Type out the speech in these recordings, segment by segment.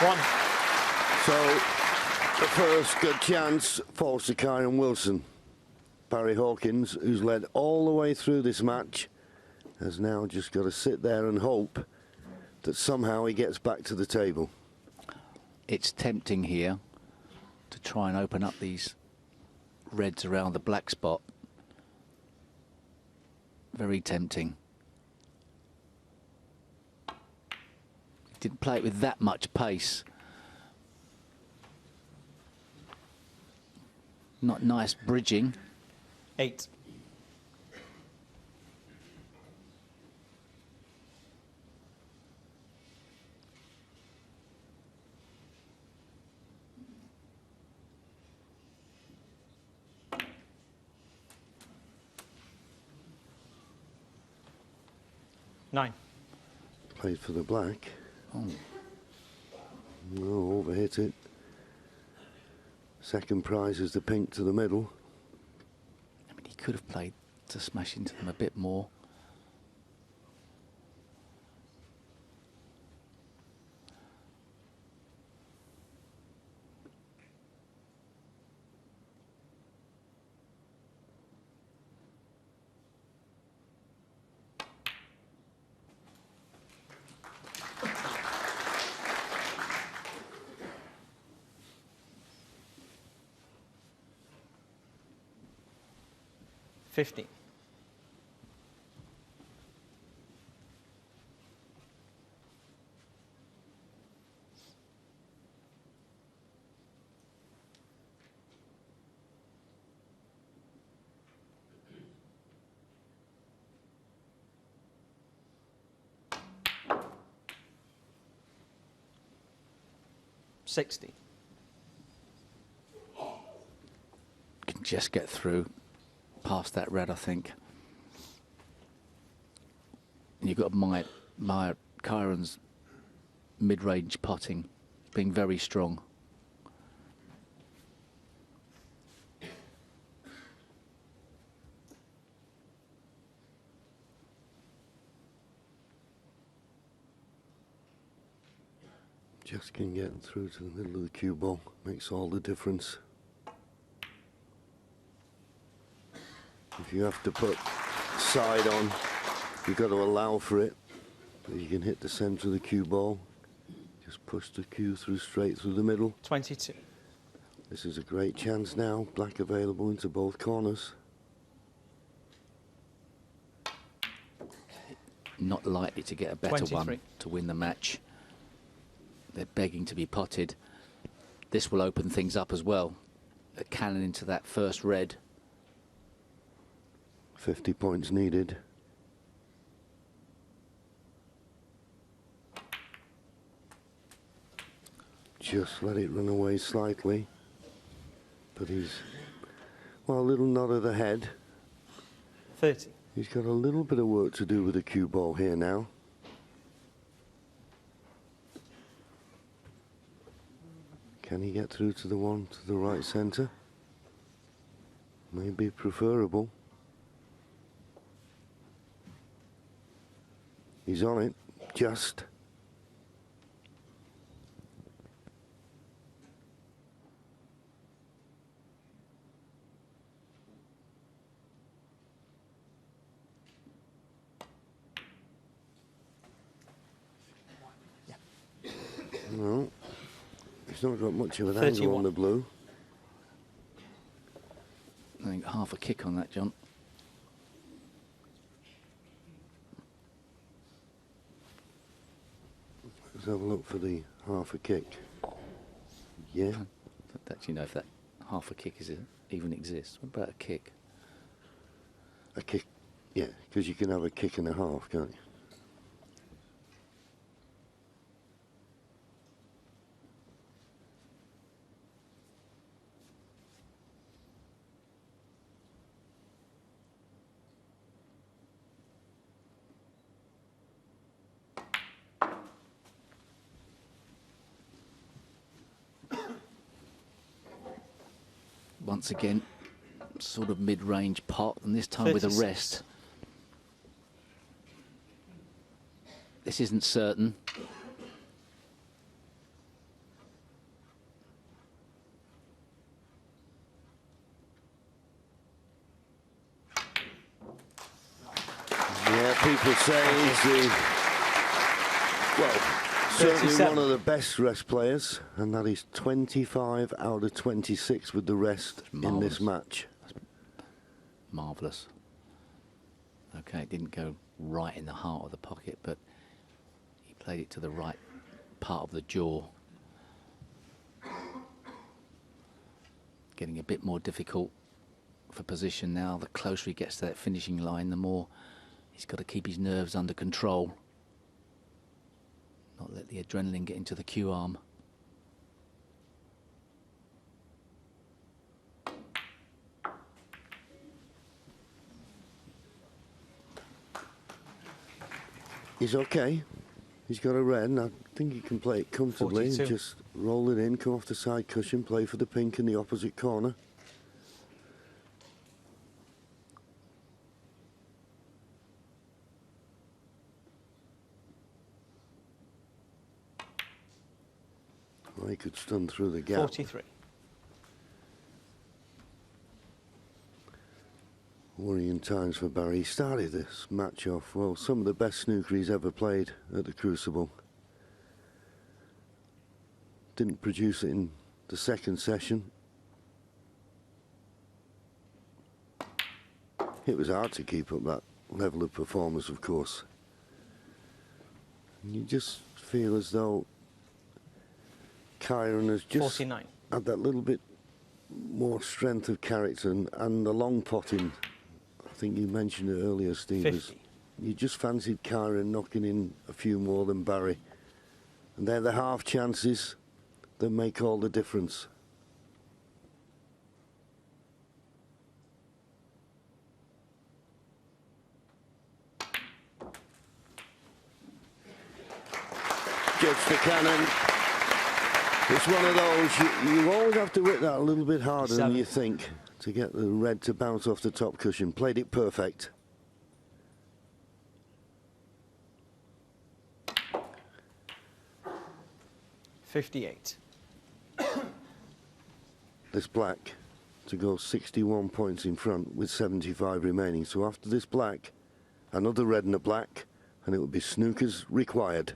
One. So the first good chance falls to Kyren Wilson. Barry Hawkins, who's led all the way through this match, has now just got to sit there and hope that somehow he gets back to the table. It's tempting here to try and open up these reds around the black spot. Very tempting. Didn't play it with that much pace. Not nice bridging. 8. Nine. Played for the black. Oh. No, overhit it. Second prize is the pink to the middle. I mean, he could have played to smash into them a bit more. $50. $60. Can just get through past that red, I think. And you've got to admire Kyren's mid-range putting being very strong. Just can get through to the middle of the cue ball. Makes all the difference. If you have to put side on, you've got to allow for it. But you can hit the centre of the cue ball. Just push the cue through straight through the middle. 22. This is a great chance now. Black available into both corners. Not likely to get a better 23. one to win the match. They're begging to be potted. This will open things up as well. A cannon into that first red. 50 points needed. Just let it run away slightly. But he's, well, a little nod of the head. 30. He's got a little bit of work to do with the cue ball here now. Can he get through to the one to the right centre? Maybe preferable. He's on it, just. No, he's not got much of an 31. angle on the blue. I think half a kick on that, John. Let's have a look for the half a kick. Yeah. I don't actually know if that half a kick even exists. What about a kick? A kick, yeah, because you can have a kick and a half, can't you? Once again, sort of mid-range pot, and this time with a 36. rest. This isn't certain. people say he's the, well, certainly 37. one of the best rest players, and that is 25 out of 26 with the rest in this match. Marvellous. Okay, it didn't go right in the heart of the pocket, but he played it to the right part of the jaw. Getting a bit more difficult for position now. The closer he gets to that finishing line, the more he's got to keep his nerves under control. Not let the adrenaline get into the cue arm. He's okay. He's got a red, and I think he can play it comfortably. 42. And just roll it in, come off the side cushion, play for the pink in the opposite corner. Well, he could stun through the gap. 43. Worrying times for Barry. He started this match off, well, some of the best snooker he's ever played at the Crucible. Didn't produce it in the second session. It was hard to keep up that level of performance, of course. And you just feel as though Kyren has just 49. had that little bit more strength of character and the long potting. I think you mentioned it earlier, Steve. 50. You just fancied Kyren knocking in a few more than Barry. And they're the half chances that make all the difference. Judge the cannon. It's one of those, you always have to hit that a little bit harder than you think to get the red to bounce off the top cushion. Played it perfect. $58. This black to go 61 points in front with 75 remaining. So after this black, another red and a black, and it would be snookers required.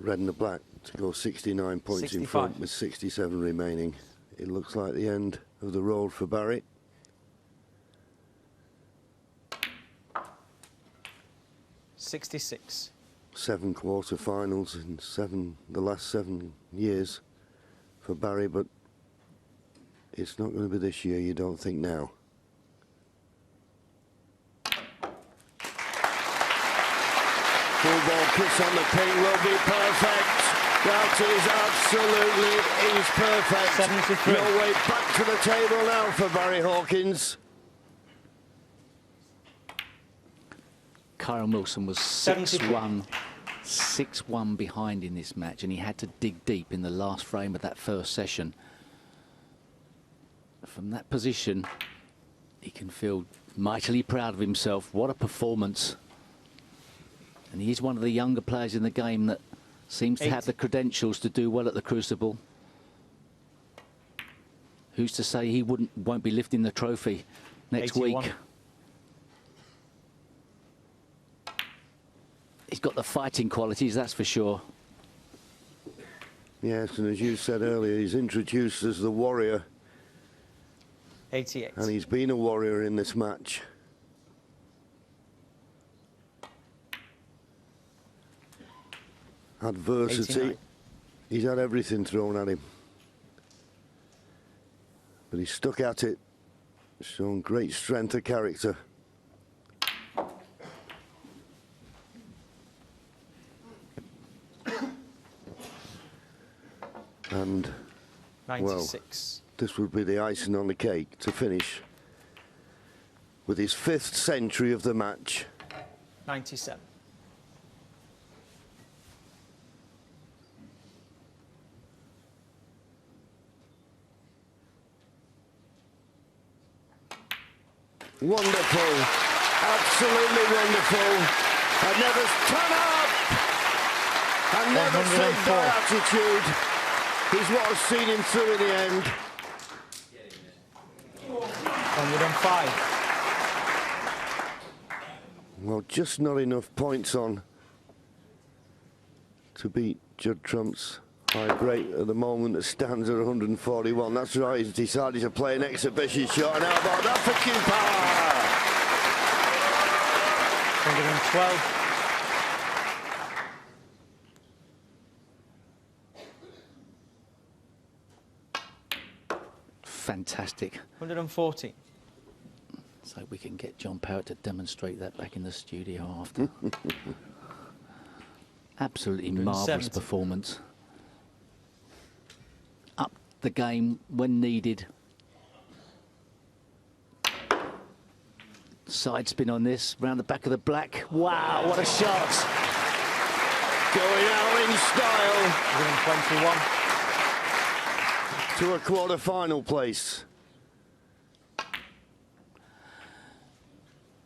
Red and the black to go 69 points 65. in front with 67 remaining. It looks like the end of the road for Barry. $66. 7 quarter-finals in the last 7 years for Barry, but it's not going to be this year, you don't think now. Full ball kiss on the pin will be perfect. That is perfect. 73. No way back to the table now for Barry Hawkins. Kyren Wilson was 6-1, 6-1 behind in this match, and he had to dig deep in the last frame of that first session. From that position, he can feel mightily proud of himself. What a performance. And he is one of the younger players in the game that seems to have the credentials to do well at the Crucible. Who's to say he won't be lifting the trophy next 81. week? He's got the fighting qualities, that's for sure. Yes, and as you said earlier, he's introduced as the warrior, 88. and he's been a warrior in this match. Adversity. 89. He's had everything thrown at him. But he's stuck at it. Shown great strength of character. And, 96. well, this would be the icing on the cake to finish with his 5th century of the match. 97. Wonderful, absolutely wonderful. And never turn up. And never say 104. by attitude is what has seen him through in the end. 105. Well, just not enough points on to beat Judd Trump's high break at the moment. That stands at 141. That's right, he's decided to play an exhibition shot. And how about that for Q-Power? 112. Fantastic. 114. So we can get John Parrott to demonstrate that back in the studio after. Absolutely marvellous 170. performance. Up the game when needed. Side spin on this, round the back of the black. Wow, what a shot! Going out in style 121. to a quarter-final place.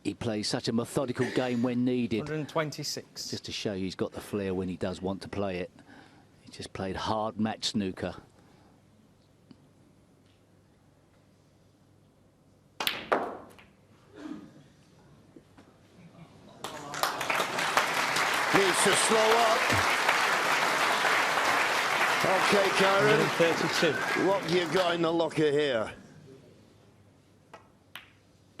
He plays such a methodical game when needed. 126. Just to show you he's got the flair when he does want to play it. He just played hard match snooker. Needs to slow up. Okay, Kyren. 132. What you got in the locker here?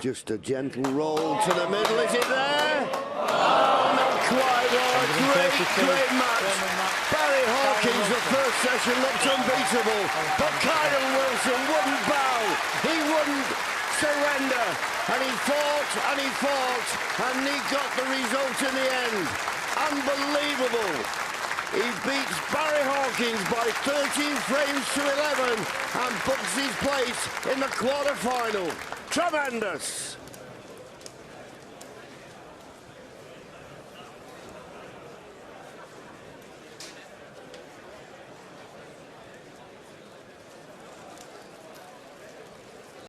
Just a gentle roll to the middle. Is it there? Oh, not quite. What a great, 132. great match. Barry Hawkins, the first session looked unbeatable, but Kyren Wilson wouldn't bow. He wouldn't surrender. And he fought, and he fought, and he got the result in the end. Unbelievable. He beats Barry Hawkins by 13 frames to 11 and books his place in the quarter-final. Tremendous.